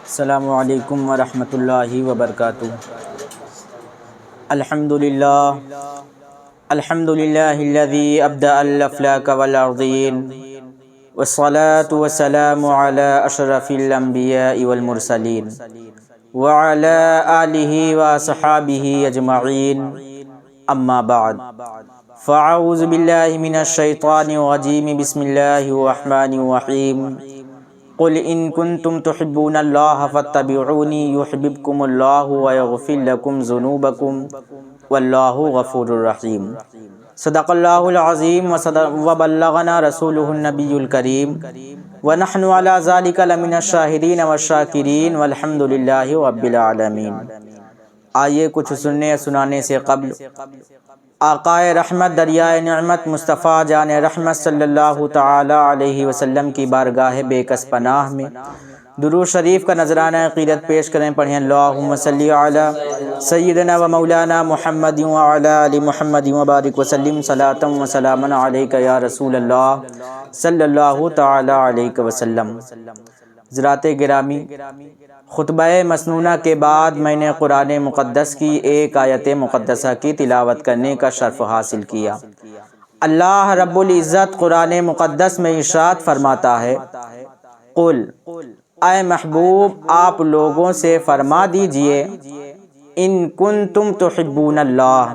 السلام علیکم ورحمۃ اللہ وبرکاتہ۔ الحمدللہ الذی ابدأ الافلاک والارضین والصلاة والسلام علی اشرف الانبیاء والمرسلین وعلی آلہ واصحابہ اجمعین، اما بعد فاعوذ باللہ من الشیطان الرجیم، بسم اللہ الرحمن الرحیم۔ قل ان کنتم تحبون اللہ فاتبعونی یحببکم اللہ ویغفر لکم ذنوبکم واللہ غفور الرحیم۔ صدق اللہ العظیم وبلغنا رسولہ النبی الکریم ونحن علی ذلک لمن الشاہدین والشاکرین والحمد للہ رب العالمین۔ آئیے کچھ سننے یا سنانے سے قبل آقائے رحمت دریائے نعمت مصطفیٰ جان رحمت صلی اللہ تعالی علیہ وسلم کی بارگاہ بے کس پناہ میں درود شریف کا نذرانہ عقیدت پیش کریں، پڑھیں اللہم صلی علی سیدنا و مولانا محمد وعلی آل محمد وبارک وسلم صلاۃ و سلاما علیک یا رسول اللہ صلی اللہ تعالی علیہ وسلم۔ حضرات گرامی، خطبہ مسنونہ کے بعد میں نے قرآن مقدس کی ایک آیت مقدسہ کی تلاوت کرنے کا شرف حاصل کیا۔ اللہ رب العزت قرآن مقدس میں ارشاد فرماتا ہے، قل، اے محبوب آپ لوگوں سے فرما دیجئے، ان کنتم تحبون اللہ،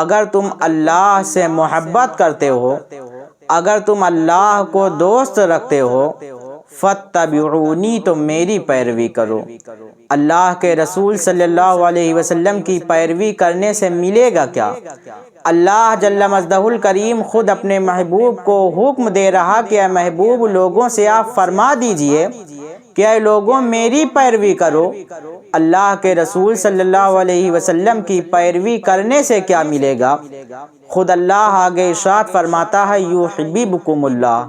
اگر تم اللہ سے محبت کرتے ہو، اگر تم اللہ کو دوست رکھتے ہو، فاتبعونی، تو میری پیروی کرو۔ اللہ کے رسول صلی اللہ علیہ وسلم کی پیروی کرنے سے ملے گا کیا؟ اللہ جل مجدہ الکریم خود اپنے محبوب کو حکم دے رہا کہ اے محبوب لوگوں سے آپ فرما دیجئے کہ اے لوگوں میری پیروی کرو۔ اللہ کے رسول صلی اللہ علیہ وسلم کی پیروی کرنے سے کیا ملے گا؟ خود اللہ آگے ارشاد فرماتا ہے، یحببکم اللہ،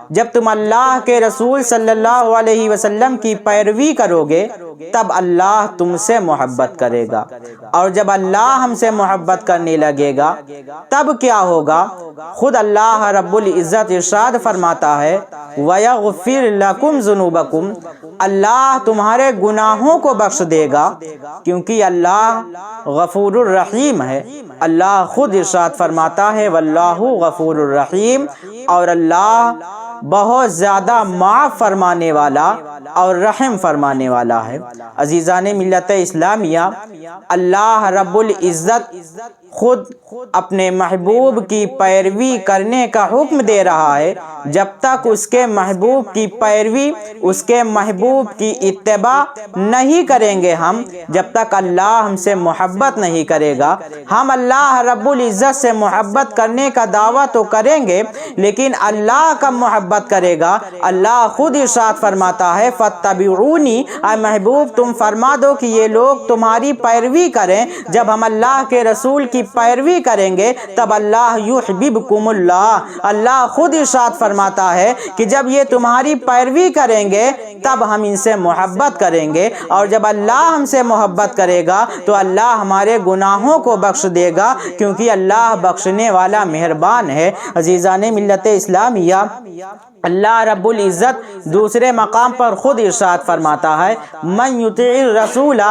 جب تم اللہ کے رسول صلی اللہ علیہ وسلم کی پیروی کرو گے تب اللہ تم سے محبت کرے گا، اور جب اللہ ہم سے محبت کرنے لگے گا تب کیا ہوگا؟ خود اللہ رب العزت ارشاد فرماتا ہے، وَيَغْفِرْ لَكُمْ ذُنُوبَكُمْ، اللہ تمہارے گناہوں کو بخش دے گا، کیونکہ اللہ غفور الرحیم ہے۔ اللہ خود ارشاد فرماتا ہے، واللہ غفور الرحیم، اور اللہ بہت زیادہ معاف فرمانے والا اور رحم فرمانے والا ہے۔ عزیزان ملت اسلامیہ، اللہ رب العزت خود اپنے محبوب کی پیروی کرنے کا حکم دے رہا ہے۔ جب تک اس کے محبوب کی پیروی، اس کے محبوب کی اتباع نہیں کریں گے ہم، جب تک اللہ ہم سے محبت نہیں کرے گا۔ ہم اللہ رب العزت سے محبت کرنے کا دعویٰ تو کریں گے، لیکن اللہ کب محبت کرے گا؟ اللہ خود ارشاد فرماتا ہے، فاتبعونی، اے محبوب تم فرما دو کہ یہ لوگ تمہاری پیروی کریں۔ جب ہم اللہ کے رسول کی پیروی کریں گے تب اللہ یحببکم اللہ، اللہ خود ارشاد فرماتا ہے کہ جب یہ تمہاری پیروی کریں گے تب ہم ان سے محبت کریں گے، اور جب اللہ ہم سے محبت کرے گا تو اللہ ہمارے گناہوں کو بخش دے گا، کیونکہ اللہ بخشنے والا مہربان ہے۔ عزیزان ملت اسلامیہ، اللہ رب العزت دوسرے مقام پر خود ارشاد فرماتا ہے، من یطع الرسول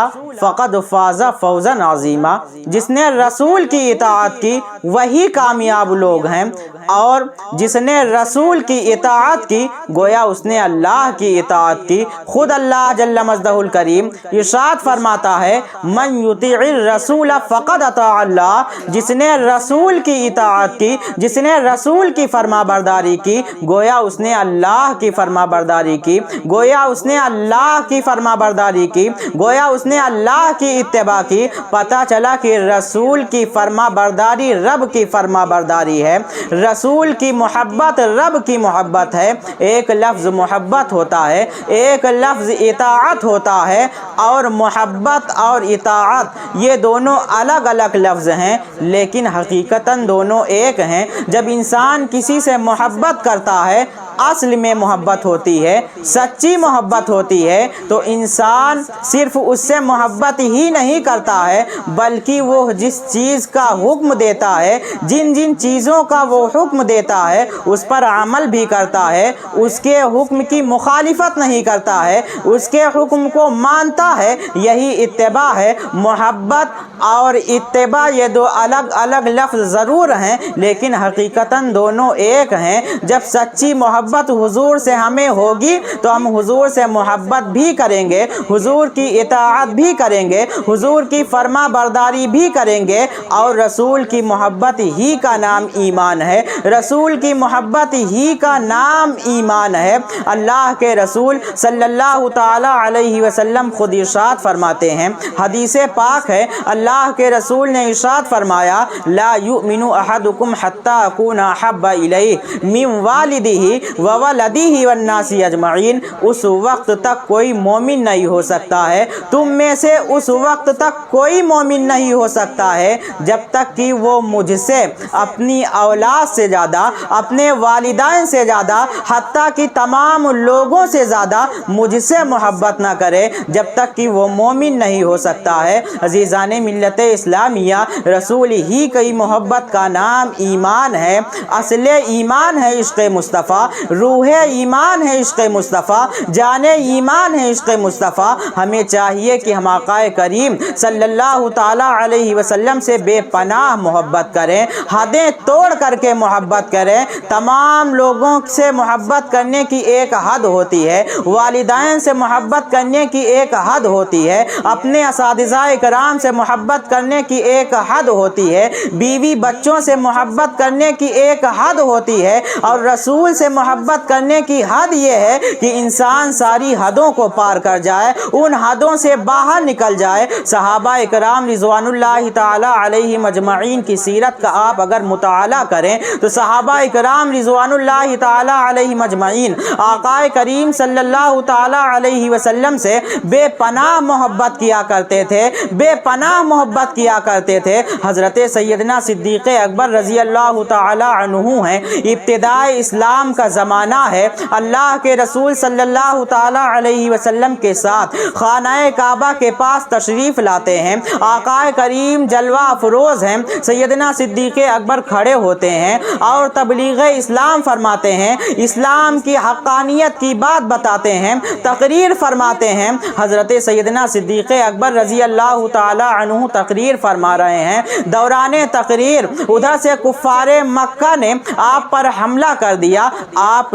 فقد فاز فوزا عظیما، جس نے رسول کی اطاعت کی وہی کامیاب لوگ ہیں، اور جس نے رسول کی اطاعت کی گویا اس نے اللہ کی اطاعت کی۔ خود اللہ جل مجدہ الکریم ارشاد فرماتا ہے، من یطع الرسول فقد اطاع اللہ، جس نے رسول کی اطاعت کی، جس نے رسول کی فرما برداری کی گویا اس نے اللہ کی فرما برداری کی، گویا اس نے اللہ کی فرما برداری کی، گویا اس نے اللہ کی اتباع کی۔ پتہ چلا کہ رسول کی فرما برداری رب کی فرما برداری ہے، رسول کی محبت رب کی محبت ہے۔ ایک لفظ محبت ہوتا ہے، ایک لفظ اطاعت ہوتا ہے، اور محبت اور اطاعت یہ دونوں الگ الگ لفظ ہیں، لیکن حقیقتاً دونوں ایک ہیں۔ جب انسان کسی سے محبت کرتا ہے اصل میں محبت ہوتی ہے، سچی محبت ہوتی ہے، تو انسان صرف اس سے محبت ہی نہیں کرتا ہے بلکہ وہ جس چیز کا حکم دیتا ہے، جن جن چیزوں کا وہ حکم دیتا ہے اس پر عمل بھی کرتا ہے، اس کے حکم کی مخالفت نہیں کرتا ہے، اس کے حکم کو مانتا ہے۔ یہی اتباع ہے۔ محبت اور اتباع یہ دو الگ الگ لفظ ضرور ہیں لیکن حقیقتاً دونوں ایک ہیں۔ جب سچی محبت حضور سے ہمیں ہوگی تو ہم حضور سے محبت بھی کریں گے، حضور کی اطاعت بھی کریں گے، حضور کی فرما برداری بھی کریں گے، اور رسول کی محبت ہی کا نام ایمان ہے، رسول کی محبت ہی کا نام ایمان ہے۔ اللہ کے رسول صلی اللہ تعالی علیہ وسلم خود ارشاد فرماتے ہیں، حدیث پاک ہے، اللہ کے رسول نے ارشاد فرمایا، لا یؤمن احدکم حتی اکون احب الیہ من والدہ وولدہ والناس اجمعین۔ اس وقت تک کوئی مومن نہیں ہو سکتا ہے، تم میں سے اس وقت تک کوئی مومن نہیں ہو سکتا ہے جب تک کہ وہ مجھ سے اپنی اولاد سے زیادہ، اپنے والدین سے زیادہ، حتیٰ کہ تمام لوگوں سے زیادہ مجھ سے محبت نہ کرے، جب تک کہ وہ مومن نہیں ہو سکتا ہے۔ عزیزان ملت اسلامیہ، رسول ہی کی محبت کا نام ایمان ہے۔ اصل ایمان ہے عشق مصطفیٰ، روح ایمان ہے عشق مصطفیٰ، جان ایمان ہے عشق مصطفیٰ۔ ہمیں چاہیے کہ ہم آقا کریم صلی اللہ تعالی علیہ وسلم سے بے پناہ محبت کریں، حدیں توڑ کر کے محبت کریں۔ تمام لوگوں سے محبت کرنے کی ایک حد ہوتی ہے، والدین سے محبت کرنے کی ایک حد ہوتی ہے، اپنے اساتذہ کرام سے محبت کرنے کی ایک حد ہوتی ہے، بیوی بچوں سے محبت کرنے کی ایک حد ہوتی ہے، اور رسول سے محبت کرنے کی حد یہ ہے کہ انسان ساری حدوں کو پار کر جائے، ان حدوں سے باہر نکل جائے۔ صحابہ کرام رضوان اللہ تعالی علیہم اجمعین کی سیرت کا آپ اگر مطالعہ کریں تو صحابہ کرام رضوان اللہ تعالی علیہم اجمعین آقا کریم صلی اللہ تعالی علیہ وسلم سے بے پناہ محبت کیا کرتے تھے، بے پناہ محبت کیا کرتے تھے۔ حضرت سیدنا صدیق اکبر رضی اللہ تعالی عنہ ہیں، ابتدائی اسلام کا زمانہ ہے، اللہ کے رسول صلی اللہ تعالی علیہ وسلم کے ساتھ خانہ کعبہ کے پاس تشریف لاتے ہیں، آقا کریم جلوہ افروز ہیں، سیدنا صدیق اکبر کھڑے ہوتے ہیں اور تبلیغ اسلام فرماتے ہیں، اسلام کی حقانیت کی بات بتاتے ہیں، تقریر فرماتے ہیں۔ حضرت سیدنا صدیق اکبر رضی اللہ تعالی عنہ تقریر فرما رہے ہیں، دوران تقریر ادھر سے کفار مکہ نے آپ پر حملہ کر دیا، آپ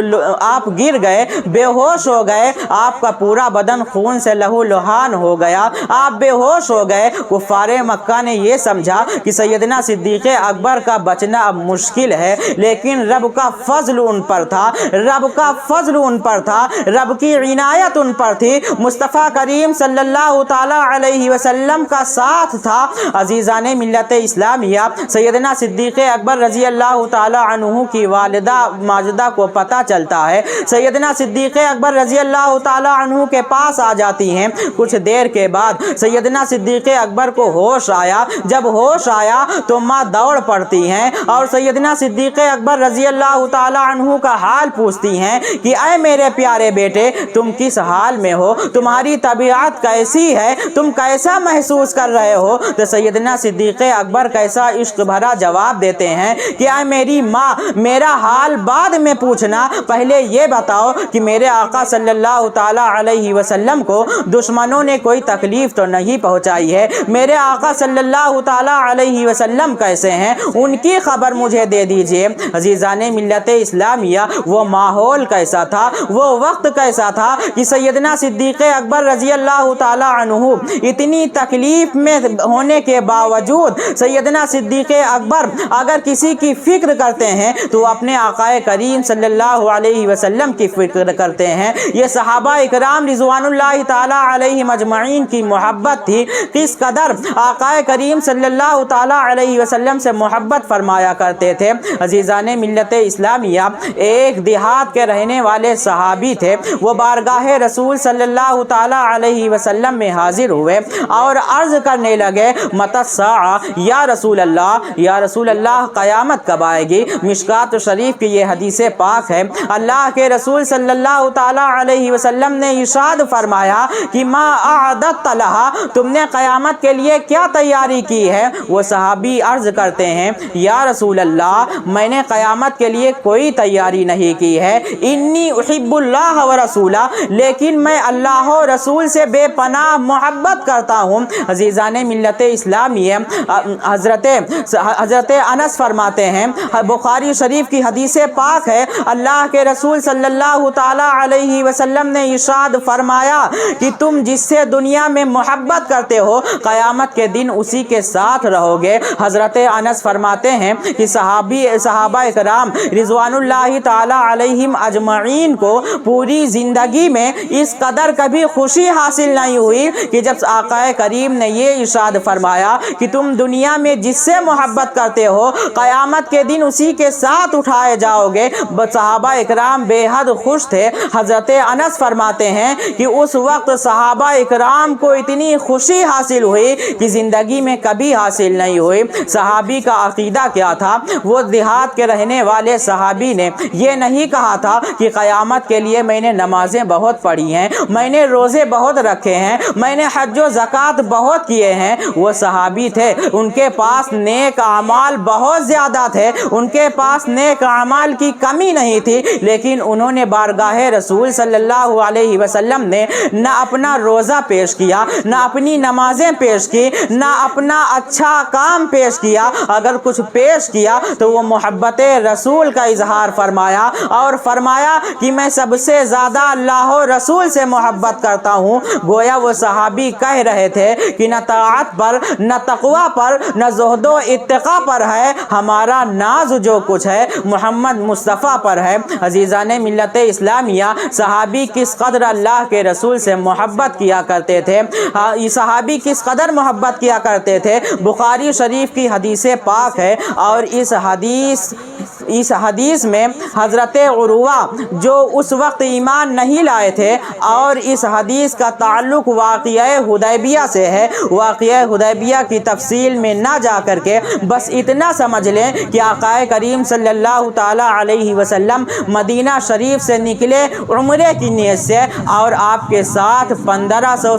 گر گئے، بے ہوش ہو گئے، آپ کا پورا بدن خون سے لہو لہان ہو گیا، آپ بے ہوش ہو گئے۔ کفار مکہ نے یہ سمجھا کہ سیدنا صدیق اکبر کا بچنا اب مشکل ہے، لیکن رب کا فضل ان پر تھا، رب کا فضل ان پر تھا، رب کی عنایت ان پر تھی، مصطفیٰ کریم صلی اللہ تعالی علیہ وسلم کا ساتھ تھا۔ عزیزان ملت اسلامیہ، سیدنا صدیق اکبر رضی اللہ تعالی عنہ کی والدہ ماجدہ کو پتہ چلتا ہے، سیدنا صدیق اکبر رضی اللہ تعالی عنہ کے پاس آ جاتی ہیں۔ کچھ دیر کے بعد سیدنا صدیق اکبر کو ہوش آیا، جب ہوش آیا تو ماں دوڑ پڑتی ہیں اور سیدنا صدیق اکبر رضی اللہ تعالی عنہ کا حال پوچھتی ہیں کہ اے میرے پیارے بیٹے، تم کس حال میں ہو، تمہاری طبیعت کیسی ہے، تم کیسا محسوس کر رہے ہو؟ تو سیدنا صدیق اکبر کیسا عشق بھرا جواب دیتے ہیں کہ اے میری ماں، میرا حال بعد میں پوچھنا، پہلے یہ بتاؤ کہ میرے آقا صلی اللہ تعالی علیہ وسلم کو دشمنوں نے کوئی تکلیف تو نہیں پہنچائی ہے، میرے آقا صلی اللہ تعالی علیہ وسلم کیسے ہیں، ان کی خبر مجھے دے دیجئے۔ عزیزان ملت اسلامیہ، وہ ماحول کیسا تھا، وہ وقت کیسا تھا کہ سیدنا صدیق اکبر رضی اللہ تعالی عنہ اتنی تکلیف میں ہونے کے باوجود سیدنا صدیق اکبر اگر کسی کی فکر کرتے ہیں تو اپنے آقا کریم صلی اللہ علیہ وسلم کی فکر کرتے ہیں۔ یہ صحابہ اکرام رضوان اللہ تعالی علیہ مجمعین کی محبت تھی، کس قدر آقا کریم صلی اللہ تعالی علیہ وسلم سے محبت فرمایا کرتے تھے۔ عزیزان ملت اسلامیہ، ایک دیہات کے رہنے والے صحابی تھے، وہ بارگاہ رسول صلی اللہ تعالی علیہ وسلم میں حاضر ہوئے اور عرض کرنے لگے، متی الساعہ یا رسول اللہ، یا رسول اللہ قیامت کب آئے گی؟ مشکات شریف کی یہ حدیث پاک ہے۔ اللہ کے رسول صلی اللہ تعالیٰ علیہ وسلم نے ارشاد فرمایا کہ ما اعددت لہا، تم نے قیامت کے لیے کیا تیاری کی ہے؟ وہ صحابی عرض کرتے ہیں یا رسول اللہ، میں نے قیامت کے لیے کوئی تیاری نہیں کی ہے، انی احب اللہ و رسولہ، لیکن میں اللہ و رسول سے بے پناہ محبت کرتا ہوں۔ عزیزان ملت اسلامیہ، حضرت انس فرماتے ہیں، بخاری شریف کی حدیث پاک ہے، اللہ کے رسول صلی اللہ تعالی علیہ وسلم نے ارشاد فرمایا کہ تم جس سے دنیا میں محبت کرتے ہو قیامت کے دن اسی کے ساتھ رہو گے۔ حضرت انس فرماتے ہیں کہ صحابہ اکرام رضوان اللہ تعالی علیہم اجمعین کو پوری زندگی میں اس قدر کبھی خوشی حاصل نہیں ہوئی کہ جب آقا کریم نے یہ ارشاد فرمایا کہ تم دنیا میں جس سے محبت کرتے ہو قیامت کے دن اسی کے ساتھ اٹھائے جاؤ گے۔ صحابہ اکرام بے حد خوش تھے۔ حضرت انس فرماتے ہیں کہ اس وقت صحابہ اکرام کو اتنی خوشی حاصل ہوئی کہ زندگی میں کبھی حاصل نہیں ہوئی۔ صحابی کا عقیدہ کیا تھا؟ وہ دیہات کے رہنے والے صحابی نے یہ نہیں کہا تھا کہ قیامت کے لیے میں نے نمازیں بہت پڑھی ہیں، میں نے روزے بہت رکھے ہیں، میں نے حج و زکوٰۃ بہت کیے ہیں۔ وہ صحابی تھے، ان کے پاس نیک اعمال بہت زیادہ تھے، ان کے پاس نیک اعمال کی کمی نہیں تھی، لیکن انہوں نے بارگاہ رسول صلی اللہ علیہ وسلم نے نہ اپنا روزہ پیش کیا، نہ اپنی نمازیں پیش کی، نہ اپنا اچھا کام پیش کیا۔ اگر کچھ پیش کیا تو وہ محبت رسول کا اظہار فرمایا اور فرمایا کہ میں سب سے زیادہ اللہ و رسول سے محبت کرتا ہوں۔ گویا وہ صحابی کہہ رہے تھے کہ نہ طاعت پر، نہ تقوی پر، نہ زہد و اتقاء پر ہے، ہمارا ناز جو کچھ ہے محمد مصطفیٰ پر ہے۔ عزیزان ملت اسلامیہ، صحابی کس قدر اللہ کے رسول سے محبت کیا کرتے تھے، صحابی کس قدر محبت کیا کرتے تھے۔ بخاری شریف کی حدیث پاک ہے اور اس حدیث میں حضرت عروہ جو اس وقت ایمان نہیں لائے تھے، اور اس حدیث کا تعلق واقعہ حدیبیہ سے ہے۔ واقعہ حدیبیہ کی تفصیل میں نہ جا کر کے بس اتنا سمجھ لیں کہ آقا کریم صلی اللہ تعالی علیہ وسلم مدینہ شریف سے نکلے عمرے کی نیت سے، اور آپ کے ساتھ 1500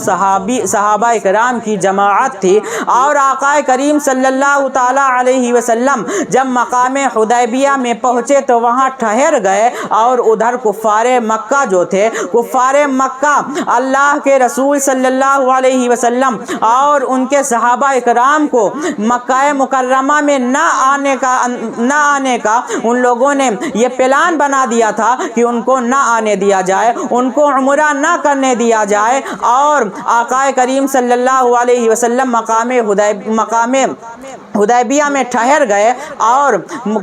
صحابہ اکرام کی جماعت تھی، اور آقا کریم صلی اللہ تعالی علیہ وسلم جب مقام حدیبیہ میں پہنچے تو وہاں ٹھہر گئے، اور ادھر کفار مکہ جو تھے، کفار مکہ اللہ کے رسول صلی اللہ علیہ وسلم اور ان کے صحابہ اکرام کو مکہ مکرمہ میں نہ آنے کا ان لوگوں نے یہ پلان بنا دیا تھا کہ ان کو نہ آنے دیا جائے، ان کو عمرہ نہ کرنے دیا جائے، اور آقا کریم صلی اللہ علیہ وسلم مقام حدیبیہ میں ٹھہر گئے، اور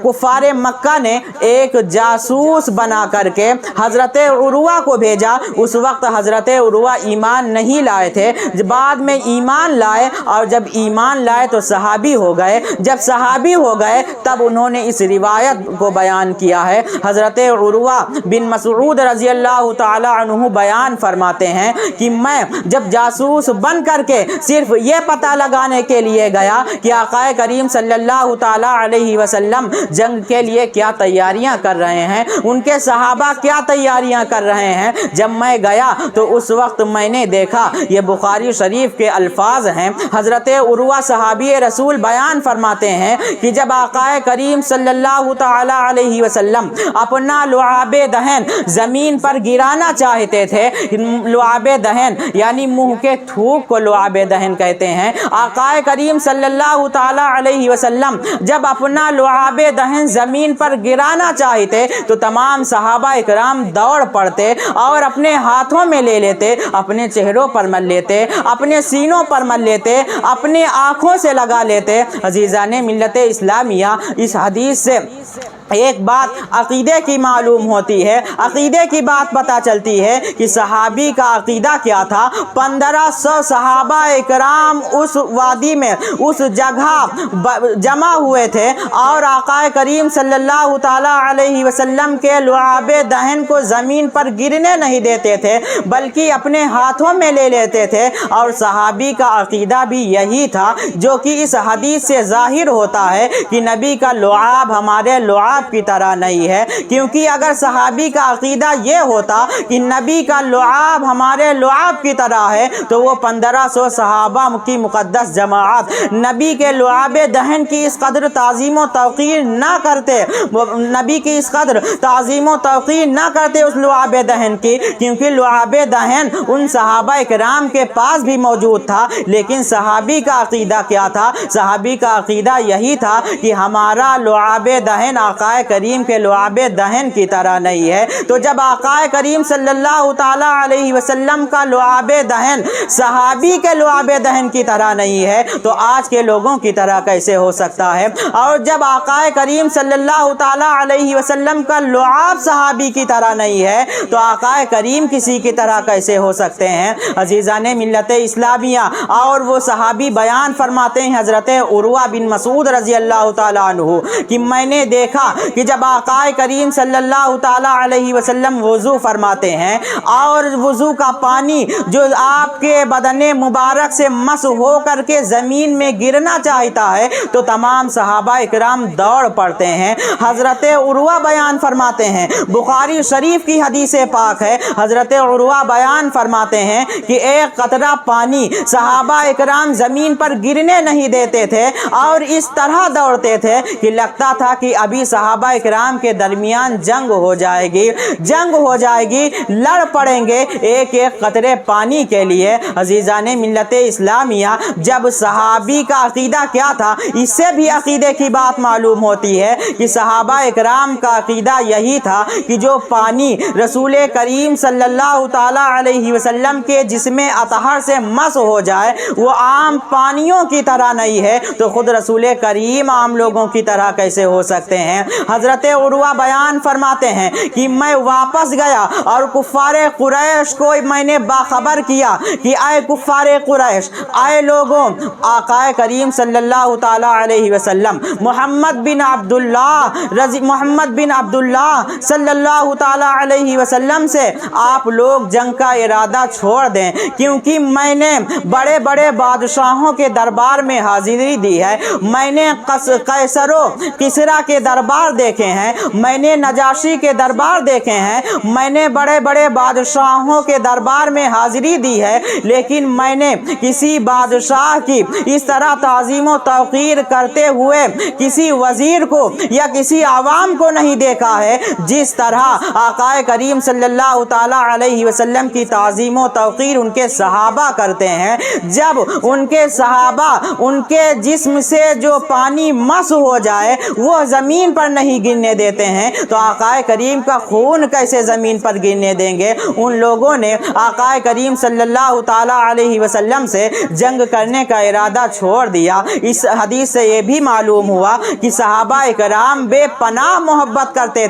کفار مکہ نے ایک جاسوس بنا کر کے حضرت عروہ کو بھیجا۔ اس وقت حضرت عروہ ایمان نہیں لائے تھے، بعد میں ایمان لائے، اور جب ایمان لائے تو صحابی ہو گئے۔ جب صحابی ہو گئے تب انہوں نے اس روایت کو بیان کیا ہے۔ حضرت عروہ بن مسعود رضی اللہ تعالی عنہ بیان فرماتے ہیں کہ میں جب جاسوس بن کر کے صرف یہ پتہ لگانے کے لیے گیا کہ آقا کریم صلی اللہ تعالی علیہ وسلم جنگ کے لیے کیا تیاریاں کر رہے ہیں، ان کے صحابہ کیا تیاریاں کر رہے ہیں، جب میں گیا تو اس وقت میں نے دیکھا، یہ بخاری شریف کے الفاظ ہیں، حضرت عروہ صحابی رسول بیان فرماتے ہیں کہ جب آقا کریم صلی اللہ تعالی علیہ وسلم اپنا لعاب دہن زمین پر گرانا چاہتے تھے، لعاب دہن یعنی منہ کے تھوک کو لعاب دہن کہتے ہیں، آقا کریم صلی اللہ تعالی علیہ وسلم جب اپنا لعاب دہن زمین پر گرانا چاہتے تو تمام صحابہ اکرام دوڑ پڑتے اور اپنے ہاتھوں میں لے لیتے، اپنے چہروں پر مل لیتے، اپنے سینوں پر مل لیتے، اپنے آنکھوں سے لگا لیتے۔ عزیزان ملت اسلامیہ، اس حدیث سے ایک بات عقیدے کی معلوم ہوتی ہے، عقیدے کی بات پتہ چلتی ہے کہ صحابی کا عقیدہ کیا تھا۔ 1500 صحابہ اکرام اس وادی میں، اس جگہ جمع ہوئے تھے، اور آقا کریم صلی اللہ تعالی علیہ وسلم کے لعاب دہن کو زمین پر گرنے نہیں دیتے تھے، بلکہ اپنے ہاتھوں میں لے لیتے تھے، اور صحابی کا عقیدہ بھی یہی تھا، جو کہ اس حدیث سے ظاہر ہوتا ہے کہ نبی کا لعاب ہمارے لعاب لعاب کی طرح نہیں ہے، کیونکہ اگر صحابی کا عقیدہ یہ ہوتا کہ نبی کا لعاب ہمارے لعاب کی طرح ہے تو وہ 1500 صحابہ کی مقدس جماعت نبی کے لعاب دہن کی اس قدر تعظیم و توقیر نہ کرتے، نبی کی اس قدر تعظیم و توقیر نہ کرتے اس لعاب دہن کی، کیونکہ لعاب دہن ان صحابہ اکرام کے پاس بھی موجود تھا۔ لیکن صحابی کا عقیدہ کیا تھا؟ صحابی کا عقیدہ یہی تھا کہ ہمارا لعاب دہن آقا کریم کے لعاب دہن کی طرح نہیں ہے۔ تو جب آقا کریم صلی اللہ تعالی علیہ وسلم کا لعاب دہن صحابی کے لعاب دہن کی طرح نہیں ہے تو آج کے لوگوں کی طرح کیسے ہو سکتا ہے؟ اور جب آقا کریم صلی اللہ تعالی علیہ وسلم کا لعاب صحابی کی طرح نہیں ہے تو آقا کریم کسی کی طرح کیسے ہو سکتے ہیں؟ عزیزان ملت اسلامیہ، اور وہ صحابی بیان فرماتے ہیں حضرت عروہ بن مسعود رضی اللہ تعالیٰ عنہ کہ میں نے دیکھا کہ جب آقا کریم صلی اللہ تعالیٰ علیہ وسلم وضو فرماتے ہیں اور وضو کا پانی جو آپ کے بدن مبارک سے مس ہو کر کے زمین میں گرنا چاہتا ہے تو تمام صحابہ اکرام دوڑ پڑتے ہیں۔ حضرت عروہ بیان فرماتے ہیں، بخاری شریف کی حدیث پاک ہے، حضرت عروہ بیان فرماتے ہیں کہ ایک قطرہ پانی صحابہ اکرام زمین پر گرنے نہیں دیتے تھے اور اس طرح دوڑتے تھے کہ لگتا تھا کہ ابھی صحابہ اکرام کے درمیان جنگ ہو جائے گی، جنگ ہو جائے گی، لڑ پڑیں گے ایک ایک قطرے پانی کے لیے۔ عزیزان ملت اسلامیہ، جب صحابی کا عقیدہ کیا تھا اس سے بھی عقیدے کی بات معلوم ہوتی ہے کہ صحابہ اکرام کا عقیدہ یہی تھا کہ جو پانی رسول کریم صلی اللہ تعالی علیہ وسلم کے جسم اطہر سے مس ہو جائے وہ عام پانیوں کی طرح نہیں ہے تو خود رسول کریم عام لوگوں کی طرح کیسے ہو سکتے ہیں؟ حضرت عروہ بیان فرماتے ہیں کہ میں واپس گیا اور کفار قریش کو میں نے باخبر کیا کہ اے کفار قریش، اے لوگوں، آقا کریم صلی اللہ تعالی علیہ وسلم محمد بن عبداللہ صلی اللہ تعالی علیہ وسلم سے آپ لوگ جنگ کا ارادہ چھوڑ دیں، کیونکہ میں نے بڑے بڑے بادشاہوں کے دربار میں حاضری دی ہے، میں نے قیصر و کسریٰ کے دربار دیکھے ہیں، میں نے نجاشی کے دربار دیکھے ہیں، میں نے بڑے بڑے بادشاہوں کے دربار میں حاضری دی ہے، لیکن میں نے کسی بادشاہ کی اس طرح تعظیم و توقیر کرتے ہوئے کسی وزیر کو یا کسی عوام کو نہیں دیکھا ہے جس طرح آقا کریم صلی اللہ تعالی علیہ وسلم کی تعظیم و توقیر ان کے صحابہ کرتے ہیں۔ جب ان کے صحابہ ان کے جسم سے جو پانی مس ہو جائے وہ زمین پر نہیں گرنے دیتے ہیں تو آقا کریم کا خون کیسے زمین پر گرنے دیں گے؟ ان لوگوں نے آقا کریم صلی اللہ تعالی علیہ وسلم سے جنگ کرنے کا ارادہ چھوڑ دیا۔ اس حدیث سے یہ بھی معلوم ہوا کہ صحابہ اکرام بے پناہ محبت کرتے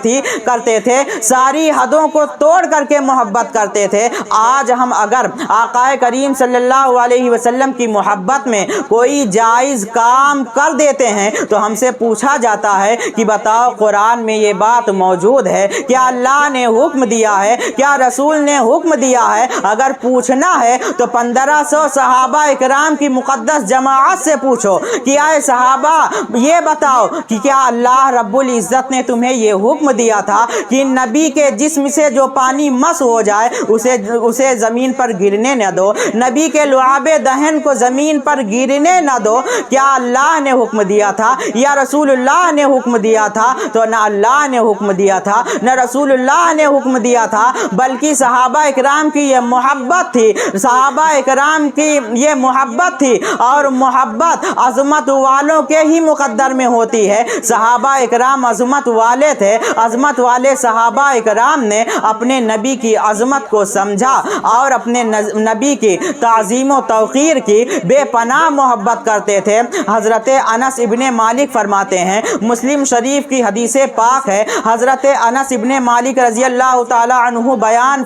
تھے، ساری حدوں کو توڑ کر کے محبت کرتے تھے۔ آج ہم اگر آقا کریم صلی اللہ علیہ وسلم کی محبت میں کوئی جائز کام کر دیتے ہیں تو ہم سے پوچھا جاتا ہے کہ بتاؤ قرآن میں یہ بات موجود ہے؟ کیا اللہ نے حکم دیا ہے؟ کیا رسول نے حکم دیا ہے؟ اگر پوچھنا ہے تو 1500 صحابہ اکرام کی مقدس جماعت سے پوچھو کہ اے صحابہ یہ بتاؤ کہ کیا اللہ رب العزت نے تمہیں یہ حکم دیا تھا کہ نبی کے جسم سے جو پانی مس ہو جائے اسے زمین پر گرنے نہ دو، نبی کے لعاب دہن کو زمین پر گرنے نہ دو؟ کیا اللہ نے حکم دیا تھا یا رسول اللہ نے حکم دیا تھا؟ تو نہ اللہ نے حکم دیا تھا نہ رسول اللہ نے حکم دیا تھا، بلکہ صحابہ اکرام کی یہ محبت تھی، صحابہ اکرام کی یہ محبت تھی، اور محبت عظمت والوں کے ہی مقدر میں ہوتی ہے۔ صحابہ اکرام عظمت والے تھے، عظمت والے صحابہ اکرام نے اپنے نبی کی عظمت کو سمجھا اور اپنے نبی کی تعظیم و توقیر کی بے پناہ محبت کرتے تھے۔ حضرت انس ابن مالک فرماتے ہیں، مسلم شریف کی حدیث پاک ہے، حضرت انس ابن مالک رضی اللہ تعالی عنہ بیان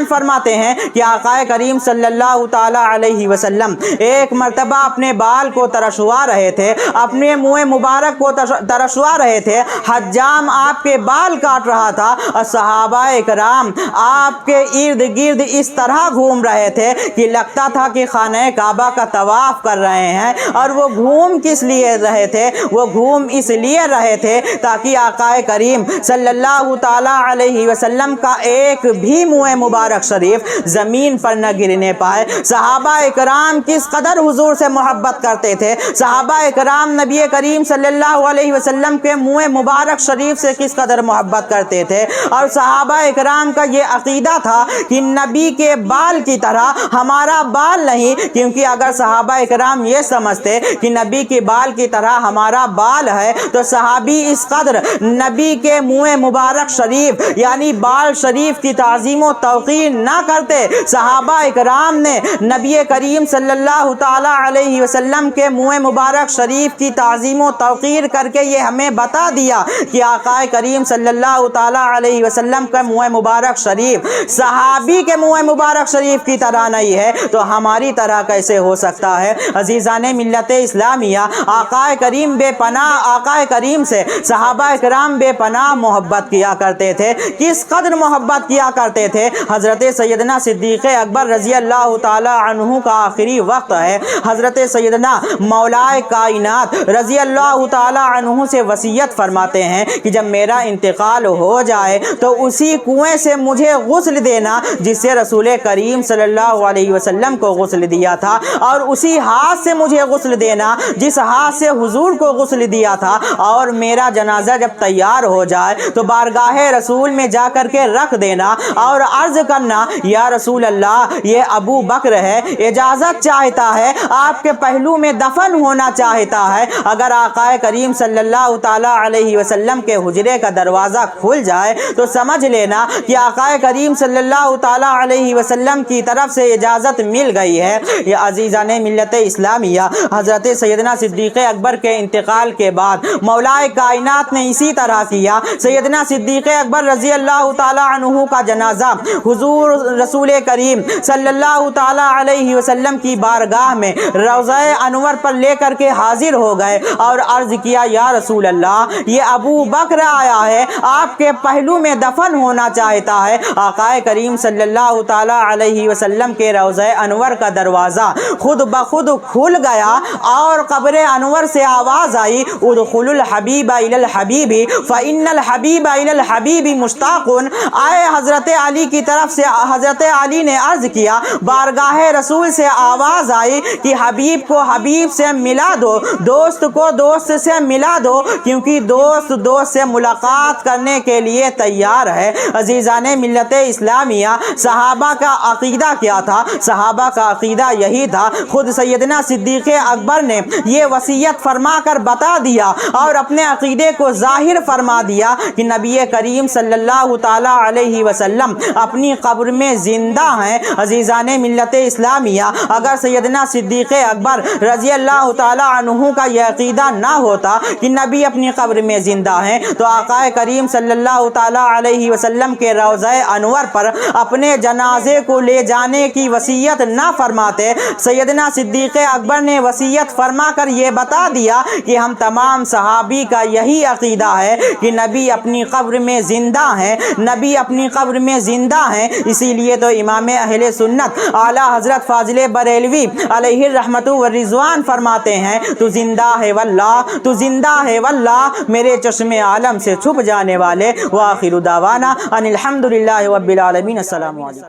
فرماتے ہیں کہ آقا کریم صلی اللہ تعالی علیہ وسلم ایک مرتبہ اپنے بال کو ترشوا رہے تھے، اپنے منہ مبارک کو ترشوا رہے تھے، حجام آپ کے بال کاٹ رہا تھا اور صحابہ اکرام آپ کے ارد گرد اس طرح گھوم رہے تھے کہ لگتا تھا کہ خانہ کعبہ کا طواف کر رہے ہیں۔ اور وہ گھوم کس لیے رہے تھے؟ وہ گھوم اس لیے لیے رہے تھے تاکہ آقا کریم صلی اللہ تعالی علیہ وسلم کا ایک بھی منہ مبارک شریف زمین پر نہ گرنے پائے۔ صحابہ اکرام کس قدر حضور سے محبت کرتے تھے، صحابہ اکرام نبی کریم صلی اللہ علیہ وسلم کے منہ مبارک شریف سے کس قدر محبت کرتے تھے، اور صحابہ اکرام کا یہ عقیدہ تھا کہ نبی کے بال کی طرح ہمارا بال نہیں، کیونکہ اگر صحابہ اکرام یہ سمجھتے کہ نبی کے بال کی طرح ہمارا بال ہے تو صحابی اس قدر نبی کے منہ مبارک شریف یعنی بال شریف کی تعظیم و توقیر نہ کرتے۔ صحابہ اکرام نے نبی کریم صلی اللہ تعالی علیہ وسلم کے منہ مبارک شریف کی تعظیم و توقیر کر کے یہ ہمیں بتا دیا کہ آقا کریم صلی اللہ تعالی علیہ وسلم کا منہ مبارک شریف صحابی کے منہ مبارک شریف کی طرح نہیں ہے تو ہماری طرح کیسے ہو سکتا ہے؟ عزیزان ملت اسلامیہ، آقا کریم بے پناہ، آقا کریم سے صحابہ کرام بے پناہ محبت کیا کرتے تھے۔ کس قدر محبت کیا کرتے تھے؟ حضرت سیدنا صدیق اکبر رضی اللہ تعالی عنہ کا آخری وقت ہے، حضرت سیدنا مولائے کائنات رضی اللہ تعالی عنہ سے وصیت فرماتے ہیں کہ جب میرا انتقال ہو جائے تو اسی کنویں سے مجھے غسل دینا جس سے رسول کریم صلی اللہ علیہ وسلم کو غسل دیا تھا، اور اسی ہاتھ سے مجھے غسل دینا جس ہاتھ سے حضور کو غسل دیا تھا، اور میرا جنازہ جب تیار ہو جائے تو بارگاہ رسول میں جا کر کے رکھ دینا اور عرض کرنا یا رسول اللہ یہ ابو بکر ہے، اجازت چاہتا ہے، آپ کے پہلو میں دفن ہونا چاہتا ہے۔ اگر آقا کریم صلی اللہ تعالی علیہ وسلم کے حجرے کا دروازہ کھل جائے تو سمجھ لینا کہ آقا کریم صلی اللہ تعالی علیہ وسلم کی طرف سے اجازت مل گئی ہے۔ یہ عزیزان ملت اسلامیہ، حضرت سیدنا صدیق اکبر کے انتقال کے بعد مولائے کائنات نے اسی طرح کیا۔ سیدنا صدیق اکبر رضی اللہ تعالی عنہ کا جنازہ حضور رسول کریم صلی اللہ تعالی علیہ وسلم کی بارگاہ میں روضہ انور پر لے کر کے حاضر ہو گئے اور عرض کیا یا رسول اللہ یہ ابو بکر آیا ہے، آپ کے پہلو میں دفن ہونا چاہتا ہے۔ آقا کریم صلی اللہ تعالی علیہ وسلم کے روضہ انور کا دروازہ خود بخود کھل گیا اور قبر انور سے آواز آئی ادخلوا الحبیب الی الحبیب فإن الحبیب الی الحبیب مشتاق۔ آئے حضرت علی کی طرف سے حضرت علی نے عرض کیا، بارگاہ رسول سے آواز آئی کہ حبیب کو حبیب سے ملا دو، دوست کو دوست سے ملا دو، کیونکہ دوست دوست سے ملاقات کرنے کے لیے تیار ہے۔ عزیزان ملت اسلامیہ، صحابہ کا عقیدہ کیا تھا؟ صحابہ کا عقیدہ یہی تھا، خود سیدنا صدیق اکبر نے یہ وصیت فرما کر بتا دیا اور اپنے عقیدے کو ظاہر فرما دیا کہ نبی کریم صلی اللہ تعالی علیہ وسلم اپنی قبر میں زندہ ہیں۔ عزیزان ملت اسلامیہ، اگر سیدنا صدیق اکبر رضی اللہ تعالی عنہ کا یہ عقیدہ نہ ہوتا کہ نبی اپنی قبر میں زندہ ہیں تو آقا کریم صلی اللہ تعالی علیہ وسلم کے روضہ انور پر اپنے جنازے کو لے جانے کی وصیت نہ فرماتے۔ سیدنا صدیق اکبر نے وصیت فرما کر یہ بتا دیا کہ ہم تمام صحابی کا یہی عقیدہ ہے کہ نبی اپنی قبر میں زندہ ہیں، نبی اپنی قبر میں زندہ ہیں۔ اسی لیے تو امام اہل سنت اعلیٰ حضرت فاضل بریلوی علیہ الرحمت والرضوان فرماتے ہیں تو زندہ ہے واللہ، تو زندہ ہے واللہ، میرے چشم عالم سے چھپ جانے والے۔ وآخر دعوانا ان الحمدللہ رب العالمین۔ السلام علیکم۔